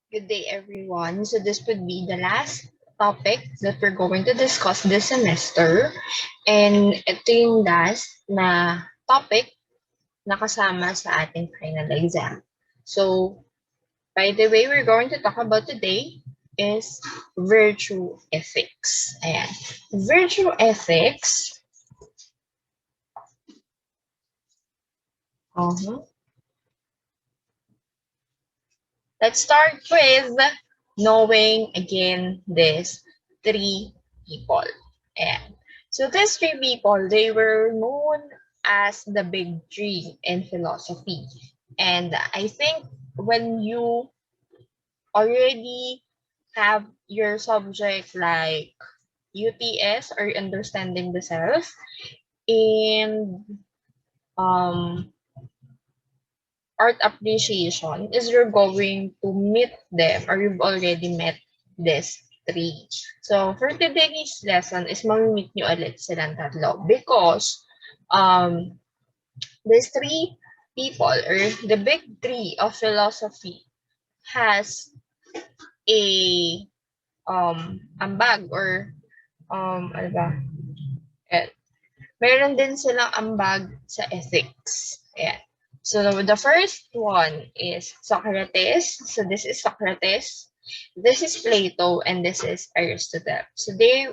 Good day, everyone. So this would be the last topic that we're going to discuss this semester. And ito yung last na topic na kasama sa ating final exam. So, by the way, we're going to talk about today is virtue ethics. Ayan. Virtue ethics. Let's start with knowing again these three people. And so these three people, they were known as the big three in philosophy. And I think when you already have your subject like UTS or understanding the self and art appreciation is you're going to meet them or you've already met these three. So for today's lesson is mamimit nyo ulit silang tatlo because these three people or the big three of philosophy has a ambag or ano ba? Meron din silang ambag sa ethics. Ayan. So the first one is Socrates. So this is Socrates. This is Plato and this is Aristotle. So they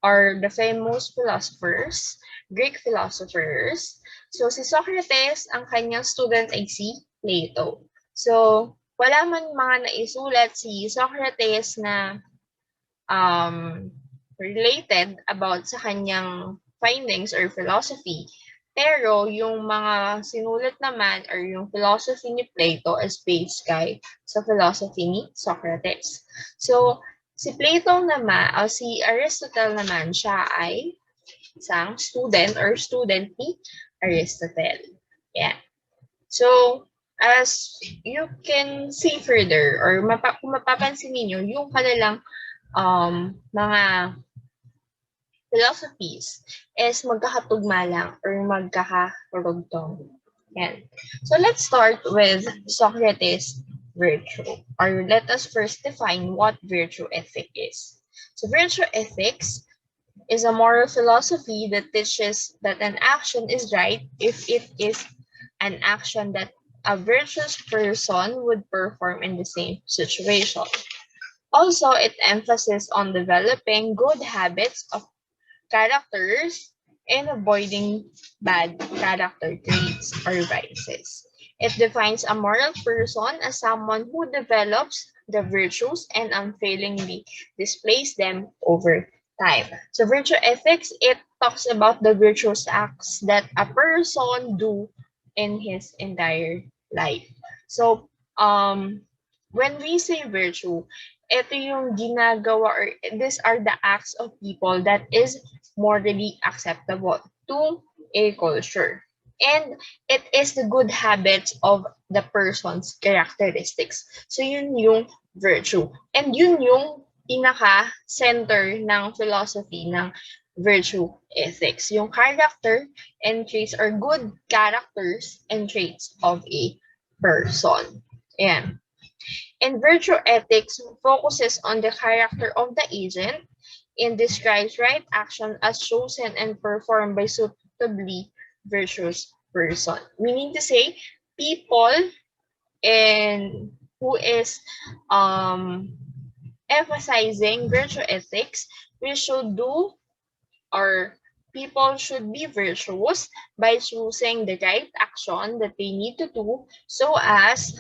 are the famous philosophers, Greek philosophers. So si Socrates, ang kanyang student ay si Plato. So wala man mga naisulat si Socrates na related about sa kanyang findings or philosophy. Pero yung mga sinulat naman or yung philosophy ni Plato is based kay sa philosophy ni Socrates. So, si Plato naman, o si Aristotle naman, siya ay isang student or student ni Aristotle. Yeah. So, as you can see further or kung mapapansin niyo yung kanilang mga philosophies is magkakatugma lang or magkakakarugtong. Yan. So let's start with Socrates' virtue. Or let us first define what virtue ethic is. So virtue ethics is a moral philosophy that teaches that an action is right if it is an action that a virtuous person would perform in the same situation. Also, it emphasizes on developing good habits of characters and avoiding bad character traits or vices. It defines a moral person as someone who develops the virtues and unfailingly displays them over time. So virtue ethics, it talks about the virtuous acts that a person do in his entire life. So when we say virtue, ito yung ginagawa or these are the acts of people that is morally acceptable to a culture. And it is the good habits of the person's characteristics. So yun yung virtue. And yun yung pinaka-center ng philosophy ng virtue ethics. Yung character and traits or good characters and traits of a person. Ayan. And virtue ethics focuses on the character of the agent and describes right action as chosen and performed by suitably virtuous person. Meaning to say, people and who is emphasizing virtue ethics, we should do or people should be virtuous by choosing the right action that they need to do so as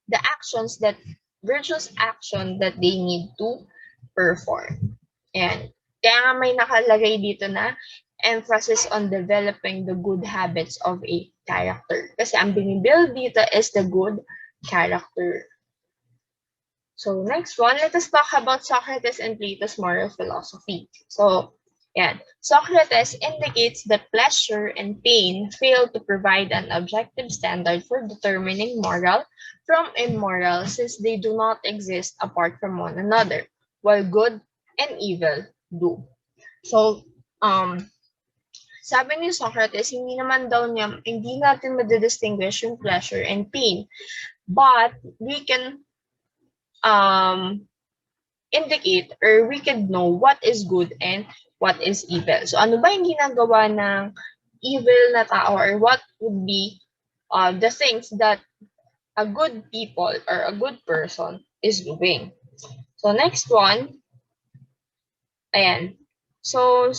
the actions that virtuous action that they need to perform. And kaya nga may nakalagay dito na emphasis on developing the good habits of a character. Kasi ang binibuild dito is the good character. So next one, let us talk about Socrates and Plato's moral philosophy. So yan. Socrates indicates that pleasure and pain fail to provide an objective standard for determining moral from immoral since they do not exist apart from one another, while good and evil do. So, sabi ni Socrates, hindi natin madidistinguish yung pleasure and pain but we can indicate or we can know what is good and what is evil. So ano ba yung ginagawa ng evil na tao, or what would be the things that a good people or a good person is doing. So next one, ayan. So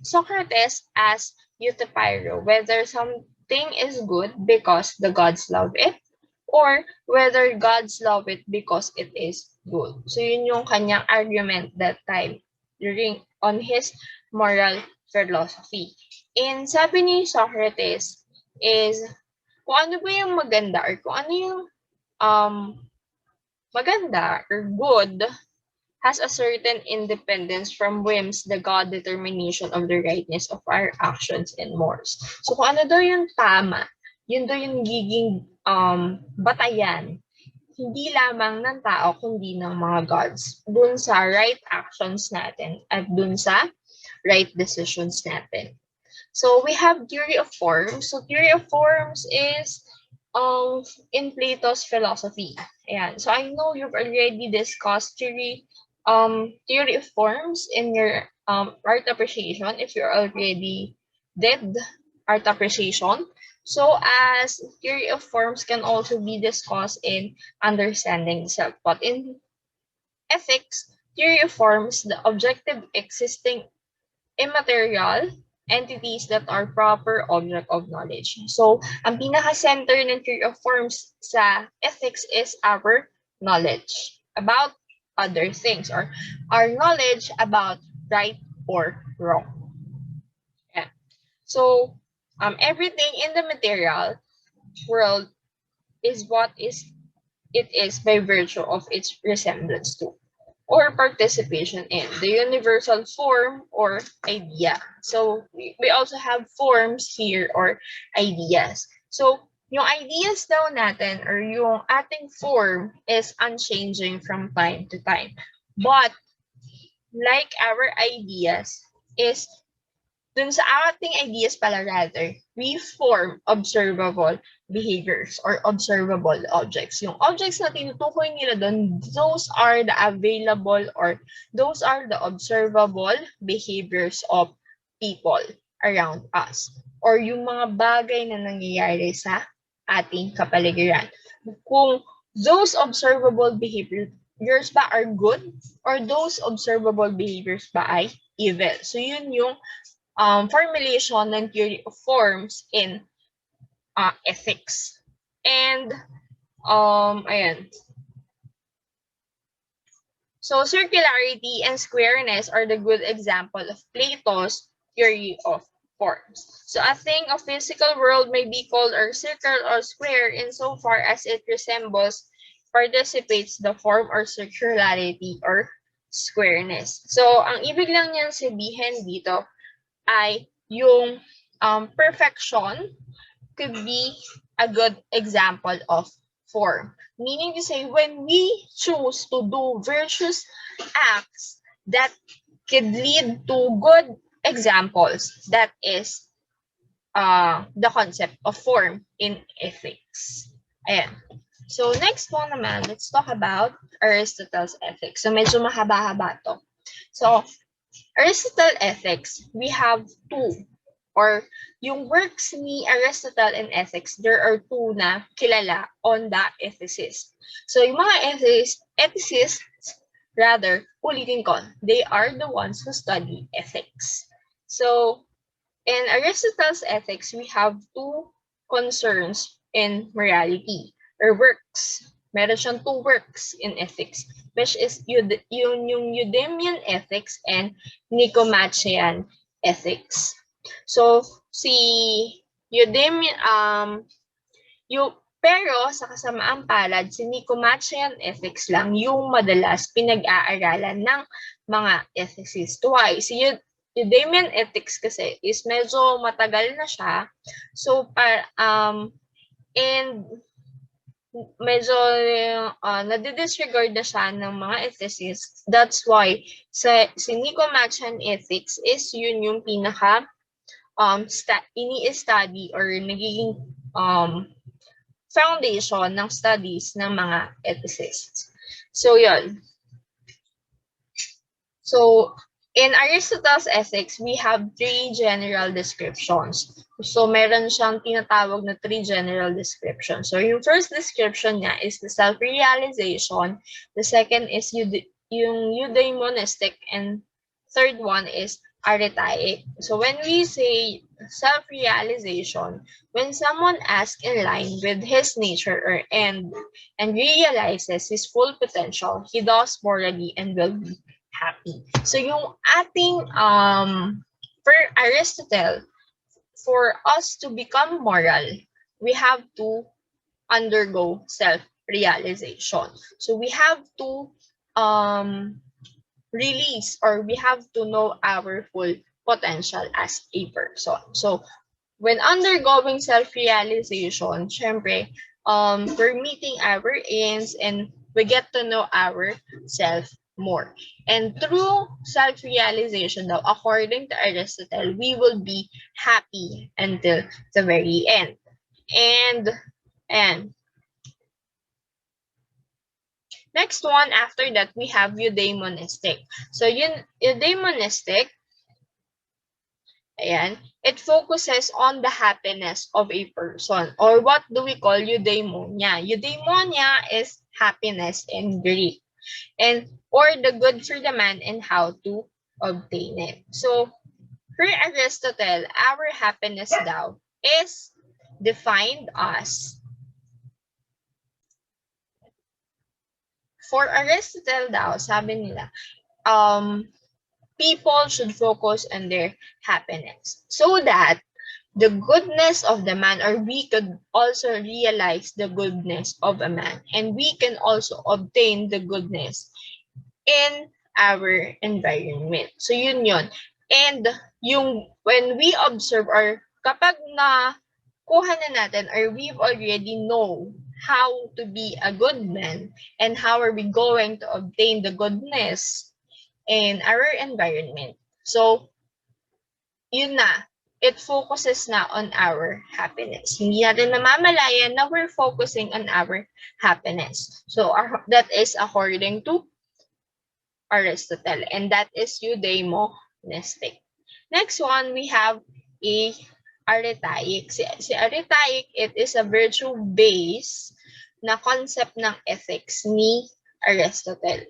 Socrates asked Euthyphro whether something is good because the gods love it, or whether gods love it because it is good. So yun yung kanyang argument that time during on his moral philosophy. And sabi ni Socrates is kung ano ba yung maganda, or kung ano yung um, maganda or good, has a certain independence from whims, the God determination of the rightness of our actions and mores. So kung ano daw yung tama, yun daw yung giging batayan, hindi lamang ng tao, kundi ng mga gods, dun sa right actions natin at dun sa right decisions natin. So we have theory of forms. So theory of forms is in Plato's philosophy. Ayan. So I know you've already discussed theory of forms in your art appreciation if you already did art appreciation. So as theory of forms can also be discussed in understanding self. But in ethics, theory of forms, the objective existing immaterial entities that are proper object of knowledge. So, ang pinaka-center ng theory of forms sa ethics is our knowledge about other things, or our knowledge about right or wrong. Yeah. So, everything in the material world is what it is by virtue of its resemblance to, or participation in, the universal form or idea. So we also have forms here or ideas. So yung ideas daw natin or yung ating form is unchanging from time to time. But like our ideas is dun sa ating ideas pala rather, we form observable behaviors or observable objects. Yung objects na tinutukoy nila dun, those are the available or those are the observable behaviors of people around us. Or yung mga bagay na nangyayari sa ating kapaligiran. Kung those observable behaviors ba are good, or those observable behaviors ba ay evil. So yun yung formulation ng theory of forms in ethics. And, ayan. So, circularity and squareness are the good example of Plato's theory of forms. So, a thing of physical world may be called a circle or square insofar as it resembles, participates the form or circularity or squareness. So, ang ibig lang niyan sabihin dito ay yung perfection could be a good example of form. Meaning to say, when we choose to do virtuous acts that could lead to good examples, that is the concept of form in ethics. Ayan. So, next one naman, let's talk about Aristotle's Ethics. So, medyo mahaba-haba to. So, Aristotle Ethics, we have two, or yung works ni Aristotle in Ethics, there are two na kilala on the ethicists. So yung mga ethicists, rather, ulitin ko, they are the ones who study ethics. So in Aristotle's Ethics, we have two concerns in morality, or works. Meron siyang two works in ethics, which is yung Eudemian ethics and Nicomachean ethics. So, si Eudemian, pero sa kasamaang palad, si Nicomachean ethics lang yung madalas pinag-aaralan ng mga ethicists. Why? Si Eudemian ethics kasi is medyo matagal na siya. So, and medyo nadidisregard na siya ng mga ethicists. That's why si Nicomachean ethics is yun yung pinaka ini-study or nagiging foundation ng studies ng mga ethicists. So, yun. So, in Aristotle's Ethics, we have three general descriptions. So, meron siyang tinatawag na three general descriptions. So, yung first description niya is the self-realization. The second is yung eudaimonistic, and third one is arithaic. So, when we say self-realization, when someone acts in line with his nature or end and realizes his full potential, he does morally and will be happy. So yung ating for Aristotle, for us to become moral, we have to undergo self-realization. So we have to release, or we have to know our full potential as a person. So when undergoing self-realization, syempre, we're meeting our ends and we get to know ourselves more. And through self-realization, though, according to Aristotle, we will be happy until the very end. And next one, after that, we have eudaimonistic. So eudaimonistic, ayan, it focuses on the happiness of a person, or what do we call eudaimonia? Eudaimonia is happiness in Greek, and or the good for the man and how to obtain it. So, for Aristotle, our happiness daw is defined as, for Aristotle daw, sabi nila, people should focus on their happiness so that the goodness of the man, or we could also realize the goodness of a man, and we can also obtain the goodness in our environment. So yun yun. And when we observe, or kapag kuha na natin, or we've already know how to be a good man and how are we going to obtain the goodness in our environment. So yun na, it focuses na on our happiness. Hindi natin namamalayan na we're focusing on our happiness. So that is according to Aristotle, and that is eudaimonistic. Next one, we have a arithaic. Si arithaic, it is a virtue-based na concept ng ethics ni Aristotle.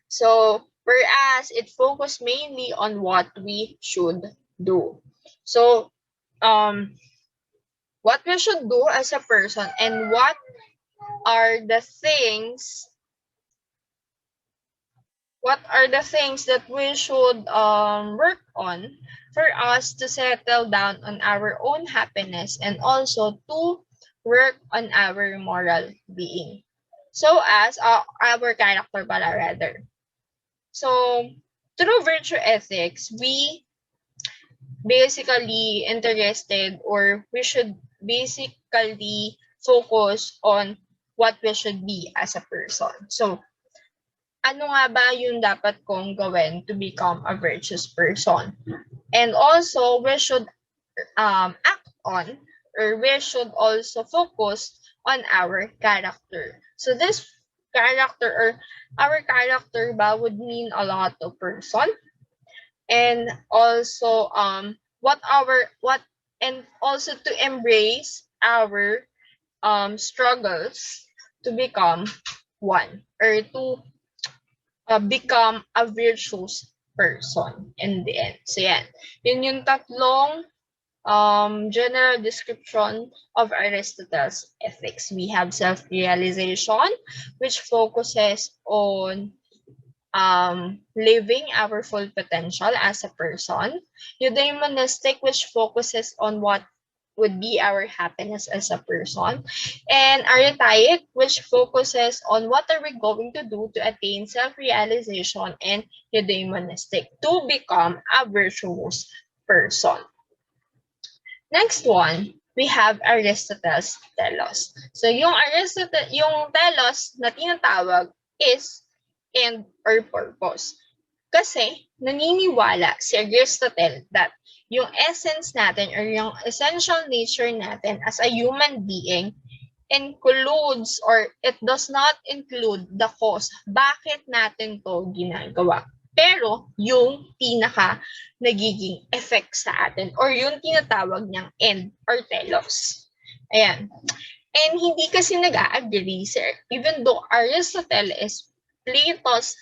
So, whereas it focused mainly on what we should do. So, what we should do as a person, and what are the things that we should work on for us to settle down on our own happiness, and also to work on our moral being. So as our character pala, rather. So through virtue ethics, we basically interested, or we should basically focus on what we should be as a person. So ano nga ba yung dapat kong gawin to become a virtuous person? And also, we should act on, or we should also focus on our character. So this character, or our character ba, would mean a lot to person. And also, and also to embrace our struggles to become one, or to become a virtuous person in the end. So yan. Yun yung tatlong general description of Aristotle's ethics. We have self-realization, which focuses on living our full potential as a person. Eudaimonistic, which focuses on what would be our happiness as a person. And arithaic, which focuses on what are we going to do to attain self-realization. And eudaimonistic, to become a virtuous person. Next one, we have Aristotle's telos. So yung telos na tinatawag is end or purpose. Kasi naniniwala si Aristotle that yung essence natin, or yung essential nature natin as a human being, includes or it does not include the cause. Bakit natin to ginagawa? Pero yung pinaka nagiging effect sa atin or yung tinatawag niyang end or telos. Ayan. And hindi kasi nag-a-agree, sir. Even though Aristotle is Plato's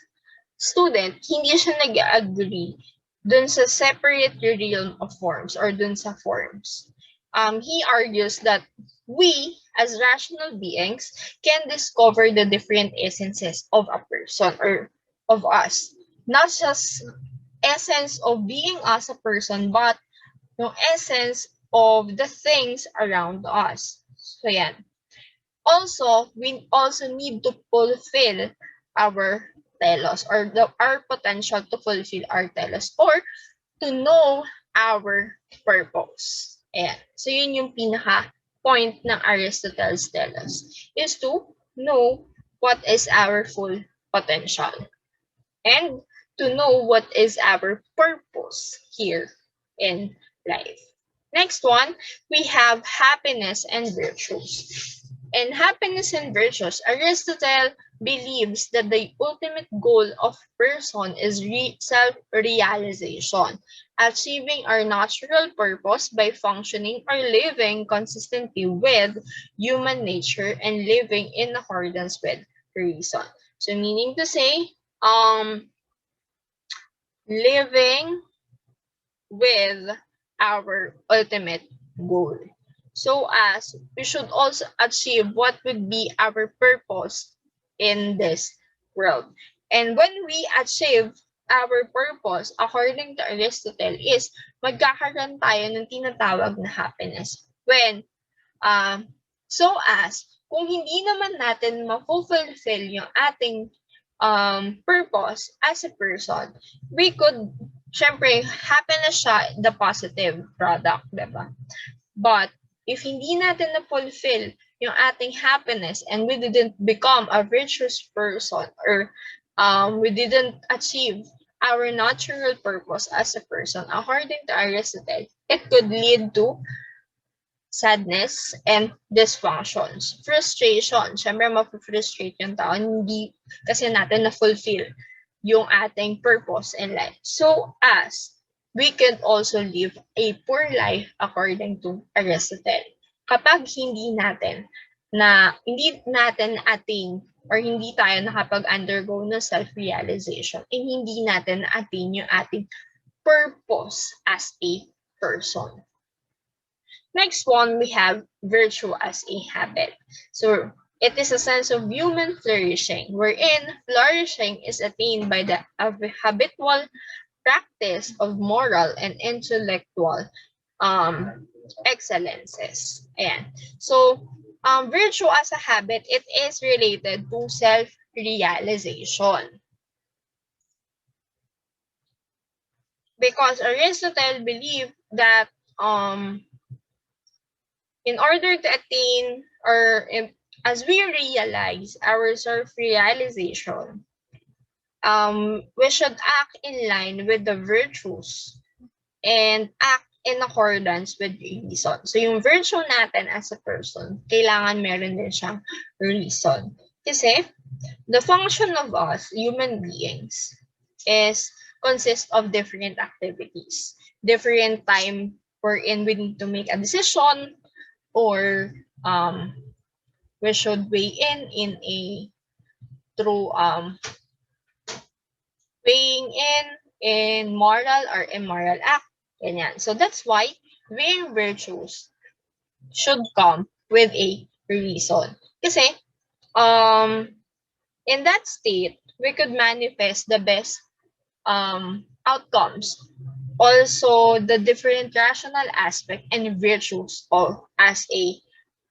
student, hindi siya nag-agree dun sa separate realm of forms or dun sa forms. He argues that we, as rational beings, can discover the different essences of a person or of us. Not just essence of being as a person, but yung essence of the things around us. So, yan. Also, we also need to fulfill our telos or our potential to fulfill our telos or to know our purpose. Ayan. So, yun yung pinaka-point ng Aristotle's telos is to know what is our full potential and to know what is our purpose here in life. Next one, we have happiness and virtues. In happiness and virtues, Aristotle believes that the ultimate goal of person is self-realization, achieving our natural purpose by functioning or living consistently with human nature and living in accordance with reason. So meaning to say, living with our ultimate goal. So as we should also achieve what would be our purpose in this world. And when we achieve our purpose, according to Aristotle, is magkakaroon tayo ng tinatawag na happiness. When, so as, kung hindi naman natin ma-fulfill yung ating purpose as a person, we could, syempre, happiness siya, the positive product, diba? But, if hindi natin na-fulfill yung ating happiness and we didn't become a virtuous person or we didn't achieve our natural purpose as a person, according to Aristotle, it could lead to sadness and dysfunctions. Frustration. Siyempre, ma-frustrate yung tao. Hindi kasi natin na-fulfill yung ating purpose in life. So, as we can also live a poor life according to Aristotle. Kapag hindi natin attain or hindi tayo nakapag-undergo ng self-realization and hindi natin attain yung ating purpose as a person. Next one, we have virtue as a habit. So, it is a sense of human flourishing, wherein flourishing is attained by the habitual practice of moral and intellectual excellences. Ayan. So, virtue as a habit, it is related to self-realization. Because Aristotle believed that in order to attain or as we realize our self-realization, we should act in line with the virtues and act in accordance with reason. So yung virtue natin as a person, kailangan meron din siyang reason. Kasi the function of us, human beings, consists of different activities. Different time wherein we need to make a decision or we should weigh in a through weighing in moral or immoral act. Ganyan. So that's why varying virtues should come with a reason. Kasi in that state, we could manifest the best outcomes. Also, the different rational aspect and virtues of as a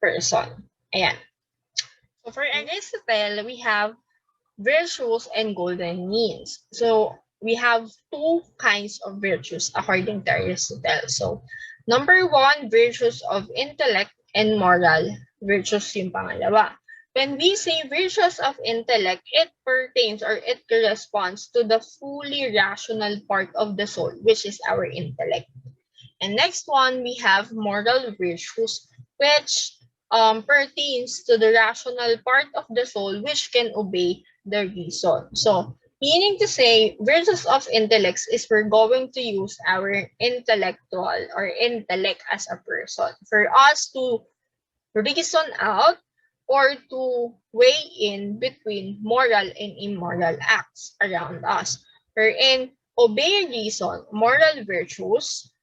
person. Ayan. So for Aristotle, we have virtues and golden means. So we have two kinds of virtues according to Aristotle. So number one, virtues of intellect and moral virtues yung pangalawa. When we say virtues of intellect, it pertains or it corresponds to the fully rational part of the soul, which is our intellect. And next one, we have moral virtues, which pertains to the rational part of the soul which can obey the reason. So, meaning to say, virtues of intellects is we're going to use our intellectual or intellect as a person for us to reason out or to weigh in between moral and immoral acts around us. Wherein obey reason, moral virtues,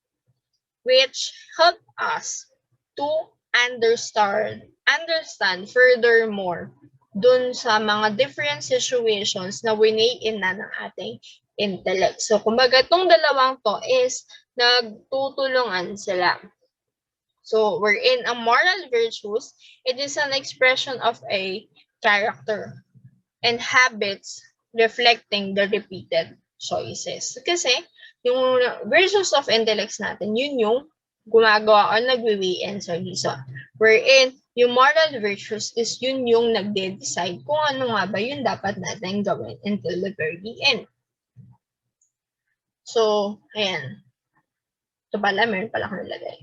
which help us to understand furthermore dun sa mga different situations na winay-in na ng ating intellect. So, kumbaga, itong dalawang to is nagtutulungan sila. So, we're in a moral virtues, it is an expression of a character and habits reflecting the repeated choices. Kasi, yung virtues of intellects natin, yun yung gumagawa o nagwiwiin sa reason. Wherein, yung moral virtues is yun yung nagde-decide kung ano nga ba yung dapat natin gawin until the very end. So, ayan. Ito pala, meron pala akong nilagay.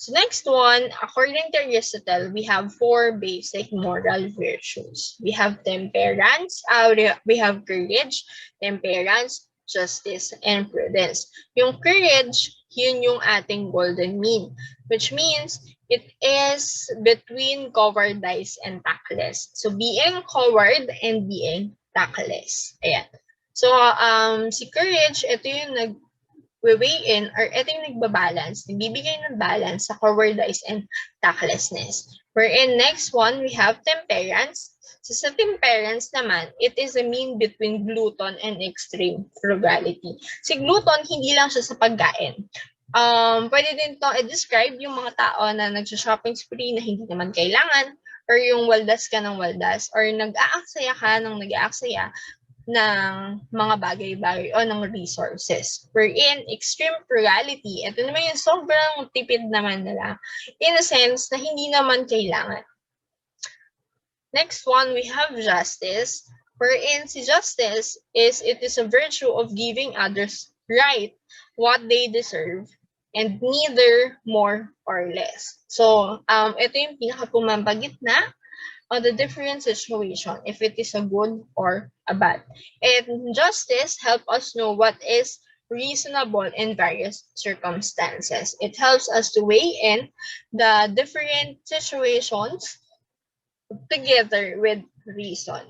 So next one, according to Aristotle, we have 4 basic moral virtues. We have temperance, we have courage, temperance, justice, and prudence. Yung courage, yun yung ating golden mean, which means it is between cowardice and tactless. So being coward and being tactless. Ayan. So si courage, ito yung weigh in or ito yung nagbabalance, nagbibigay ng balance sa cowardice and tactlessness. Wherein next one, we have temperance. So sa temperance naman, it is a mean between glutton and extreme frugality. Si glutton, hindi lang siya sa pagkain. Pwede din to i-describe yung mga tao na nag-shopping spree na hindi naman kailangan, or yung waldas ka ng waldas, or nag-aaksaya ka ng nag-aaksaya ng mga bagay-bagay o ng resources. Wherein extreme frugality, ito naman yung sobrang tipid naman nila in a sense na hindi naman kailangan. Next one, we have justice, wherein si justice is it is a virtue of giving others right what they deserve and neither more or less. So, ito yung pinaka-pumapagitna on the different situation, if it is a good or a bad. And justice helps us know what is reasonable in various circumstances. It helps us to weigh in the different situations together with reason.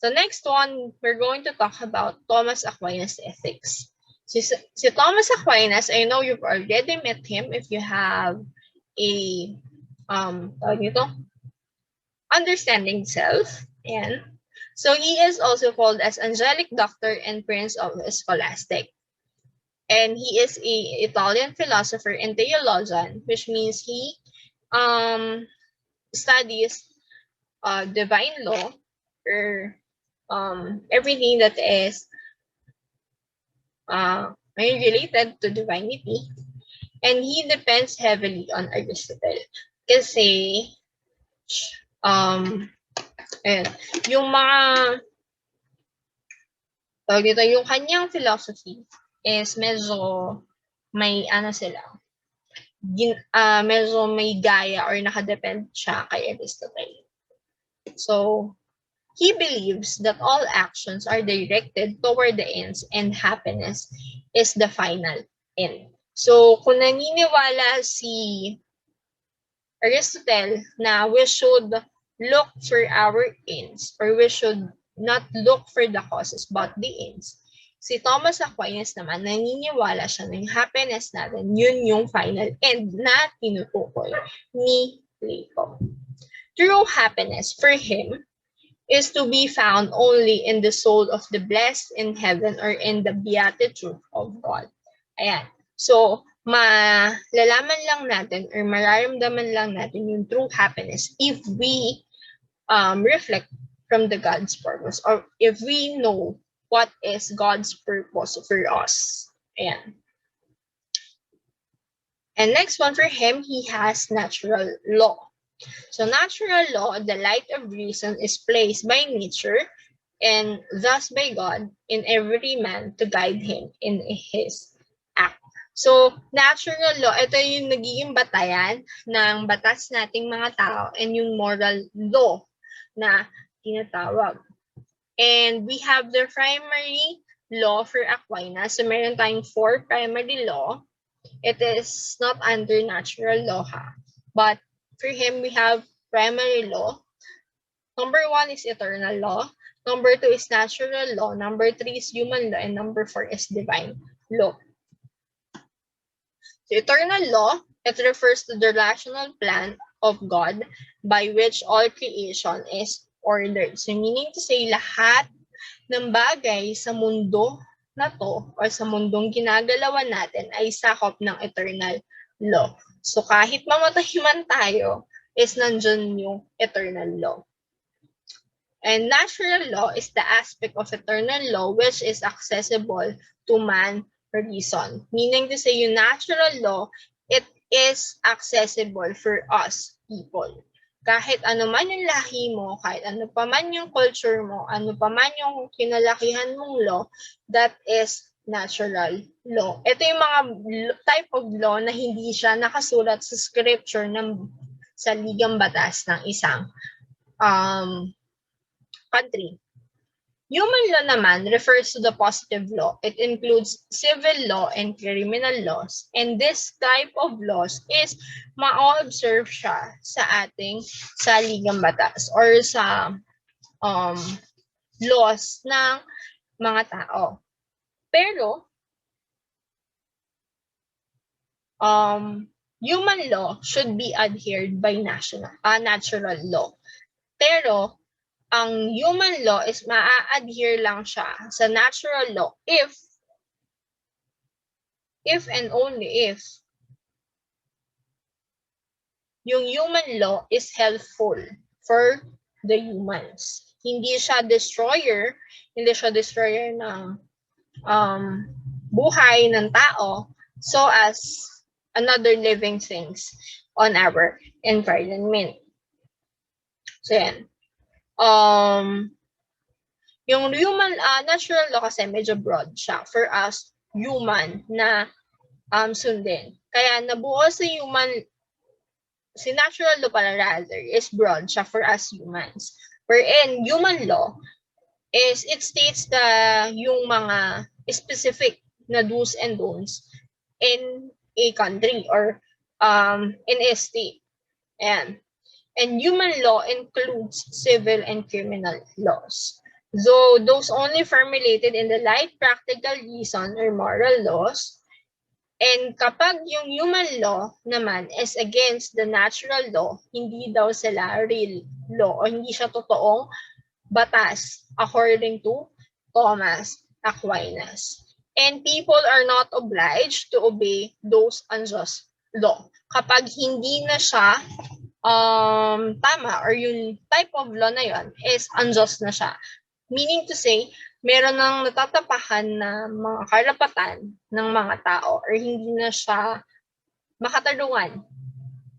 So next one, we're going to talk about Thomas Aquinas' ethics. Si Thomas Aquinas, I know you've already met him if you have a understanding self, and so he is also called as angelic doctor and prince of scholastic, and he is a Italian philosopher and theologian, which means he studies divine law or everything that is related to divinity, and he depends heavily on Aristotle kasi yung mga yung kanyang philosophy is medyo may sila, medyo may gaya or nakadepend siya kay Aristotle. So, he believes that all actions are directed toward the ends and happiness is the final end. So, kung naniniwala si Aristotle na we should look for our ends, or we should not look for the causes but the ends. Si Thomas Aquinas naman, naniniwala siya na yung happiness natin, yun yung final end na tinutukoy ni Plato. True happiness for him is to be found only in the soul of the blessed in heaven or in the beatitude of God. Ayan. So, malalaman lang natin or mararamdaman lang natin yung true happiness if we reflect from the God's purpose, or if we know what is God's purpose for us. Ayan. And next one for him, he has natural law. So natural law, the light of reason, is placed by nature and thus by God in every man to guide him in his act. So, natural law, ito yung nagiging batayan ng batas nating mga tao and yung moral law na tinatawag. And we have the primary law for Aquinas. So, meron tayong 4 primary law. It is not under natural law, but for him, we have primary law. Number 1 is eternal law. Number 2 is natural law. Number 3 is human law. And number 4 is divine law. So, eternal law, it refers to the rational plan of God by which all creation is ordered. So, meaning to say, lahat ng bagay sa mundo na to or sa mundong ginagalawan natin ay sakop ng eternal law. So, kahit mamatay man tayo, is nandyan yung eternal law. And natural law is the aspect of eternal law which is accessible to man reason. Meaning to say, yung natural law, it is accessible for us people. Kahit ano man yung lahi mo, kahit ano pa man yung culture mo, ano pa man yung kinalakihan mong law, that is natural law. Ito yung mga type of law na hindi siya nakasulat sa scripture ng saligang batas ng isang country. Human law naman refers to the positive law. It includes civil law and criminal laws. And this type of laws is ma-observe siya sa ating saligang batas or sa laws ng mga tao. Pero, human law should be adhered by natural law. Pero, ang human law is maa-adhere lang siya sa natural law if and only if yung human law is helpful for the humans. Hindi siya destroyer ng buhay ng tao so as another living things on our environment. So yan. Yung human natural law kasi medyo broad siya for us human na sundin. Kaya nabuo si natural law pala rather is broad siya for us humans. Wherein human law is it states yung mga specific na do's and don'ts in a country or in a state. And human law includes civil and criminal laws. So those only formulated in the light practical reason or moral laws. And kapag yung human law naman is against the natural law, hindi daw sila real law o hindi siya totoong batas according to Thomas Aquinas. And people are not obliged to obey those unjust law. Kapag hindi na siya tama or yung type of law na yon is unjust na siya. Meaning to say, meron nang natatapakan na mga karapatan ng mga tao or hindi na siya makatarungan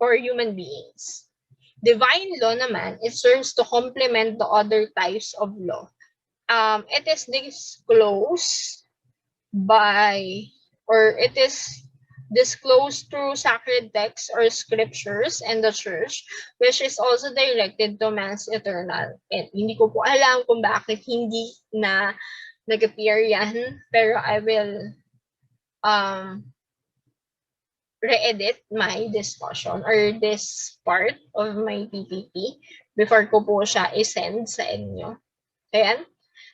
for human beings. Divine law naman, it serves to complement the other types of law. It is disclosed through sacred texts or scriptures and the church, which is also directed to man's eternal end. Hindi ko po alam kung bakit hindi na nag-appear yan, pero I will re-edit my discussion or this part of my PPT before ko po siya i-send sa inyo. Ayan.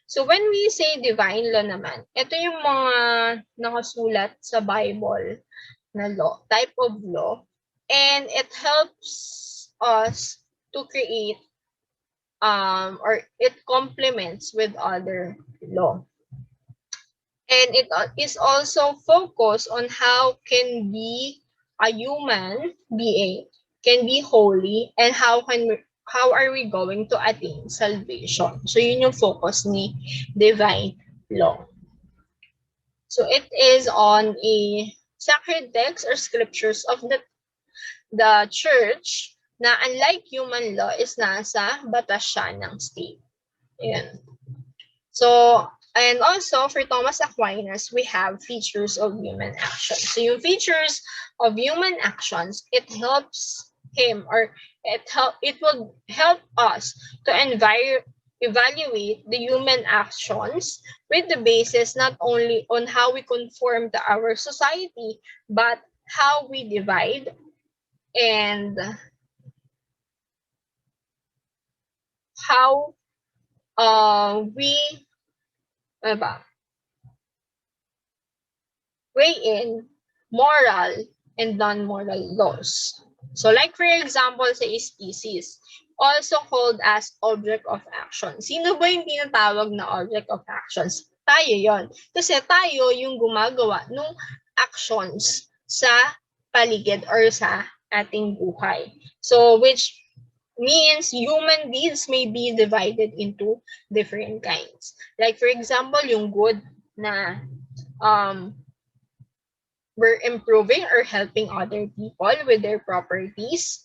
So when we say divine law naman, ito yung mga nakasulat sa Bible na law, type of law, and it helps us to create or it complements with other law. And it is also focused on how can be a human being can be holy and how are we going to attain salvation. So yun yung focus ni divine law. So it is on a sacred text or scriptures of the church na unlike human law is nasa batas siya ng state. Ayan. So And also, for Thomas Aquinas, we have features of human actions. So yung features of human actions, it helps him, or it will help us to evaluate the human actions with the basis not only on how we conform to our society, but how we divide and how we ano ba, weigh in moral and non-moral laws. So like for example sa species, also called as object of action. Sino ba yung tinatawag na object of actions? Tayo yon. Kasi tayo yung gumagawa ng actions sa paligid or sa ating buhay. So which means human deeds may be divided into different kinds. Like for example, yung good na we're improving or helping other people with their properties.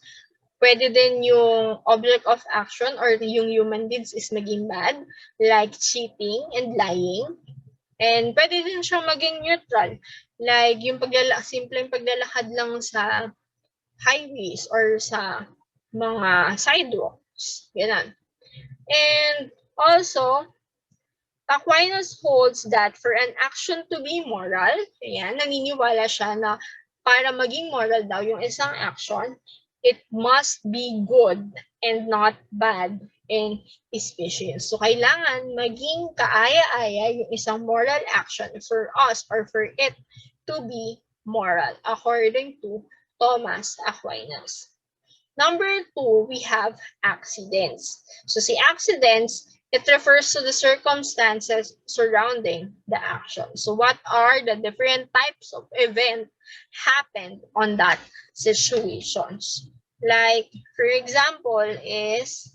Pwede din yung object of action or yung human deeds is maging bad, like cheating and lying. And pwede din siyang maging neutral, like yung simpleng paglalakad lang sa highways or sa mga sidewalks. Ganun. And also, Aquinas holds that for an action to be moral, ayan, naniniwala siya na para maging moral daw yung isang action, it must be good and not bad in species. So, kailangan maging kaaya-aya yung isang moral action for us or for it to be moral, according to Thomas Aquinas. Number 2, we have accidents. So, si accidents, it refers to the circumstances surrounding the action. So what are the different types of event happened on that situations? Like, for example, is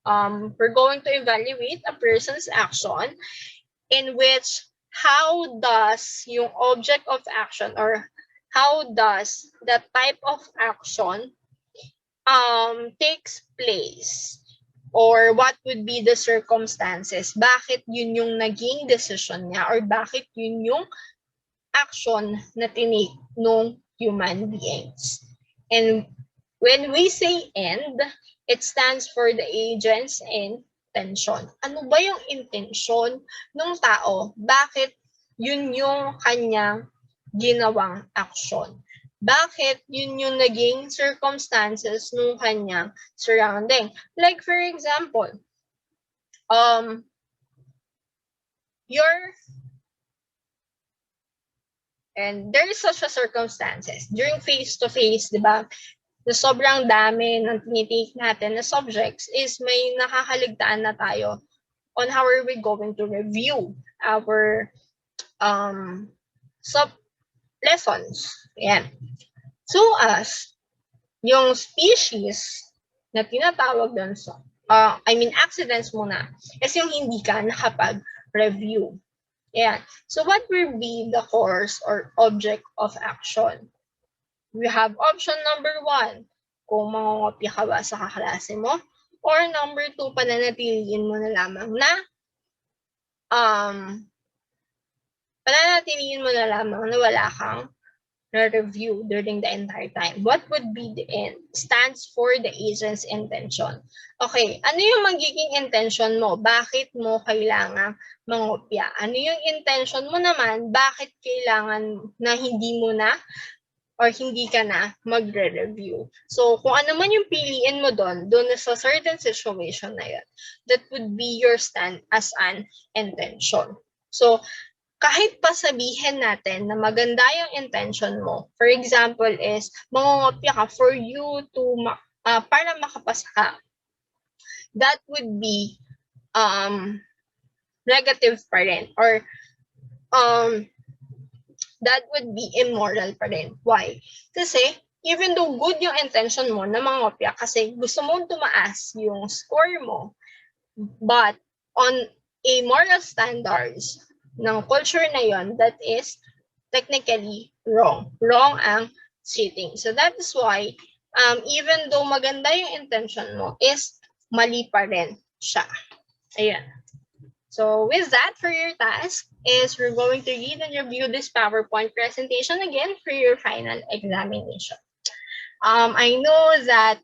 we're going to evaluate a person's action in which how does yung object of action or how does the type of action takes place. Or what would be the circumstances? Bakit yun yung naging decision niya? Or bakit yun yung action na tinake ng human beings? And when we say end, it stands for the agent's intention. Ano ba yung intention ng tao? Bakit yun yung kanyang ginawang action? Bakit yun yung naging circumstances nung kanyang surrounding? Like for example, and there is such a circumstances during face-to-face, di ba? Na sobrang dami ng tinitake natin na subjects is may nakakaligtaan na tayo on how are we going to review our lessons. Ayan. So as yung species na tinatawag doon sa, accidents muna, is yung hindi ka nakapag-review. Ayan. So what will be the course or object of action? We have option number 1, kung mangongopya ka ba sa kaklase mo, or number 2, pananatiliin mo na lamang na wala kang review during the entire time. What would be the end? Stands for the agent's intention. Okay, ano yung magiging intention mo? Bakit mo kailangan mangopya? Ano yung intention mo naman? Bakit kailangan na hindi mo na or hindi ka na magre-review? So, kung ano man yung piliin mo doon sa certain situation na yun, that would be your stand as an intention. So, kahit pa sabihin natin na maganda yung intention mo, for example is, mangongopya ka for you to, para makapasa ka, that would be negative pa rin, or that would be immoral pa rin. Why? Kasi, even though good yung intention mo na mangopya, kasi gusto mong tumaas yung score mo, but on a moral standards ng culture na yon, that is technically wrong. Wrong ang cheating. So that is why, even though maganda yung intention mo, is mali pa rin siya. Ayan. So with that, for your task is we're going to read and review this PowerPoint presentation again for your final examination. I know that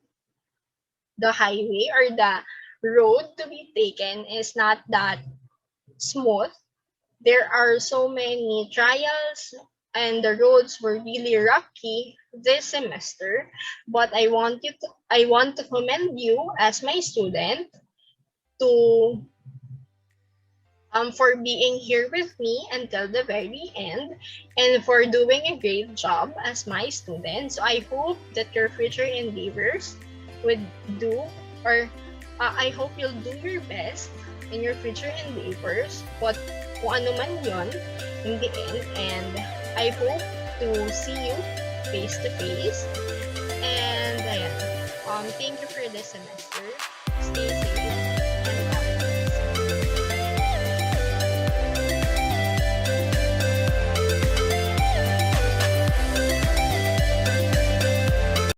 the highway or the road to be taken is not that smooth. There are so many trials and the roads were really rocky this semester, but I want to commend you as my student to for being here with me until the very end and for doing a great job as my student. So I hope that your future endeavors would do or I hope you'll do your best in your future endeavors, kung ano man yon in the end. And I hope to see you face to face. And ayan, thank you for this semester. Stay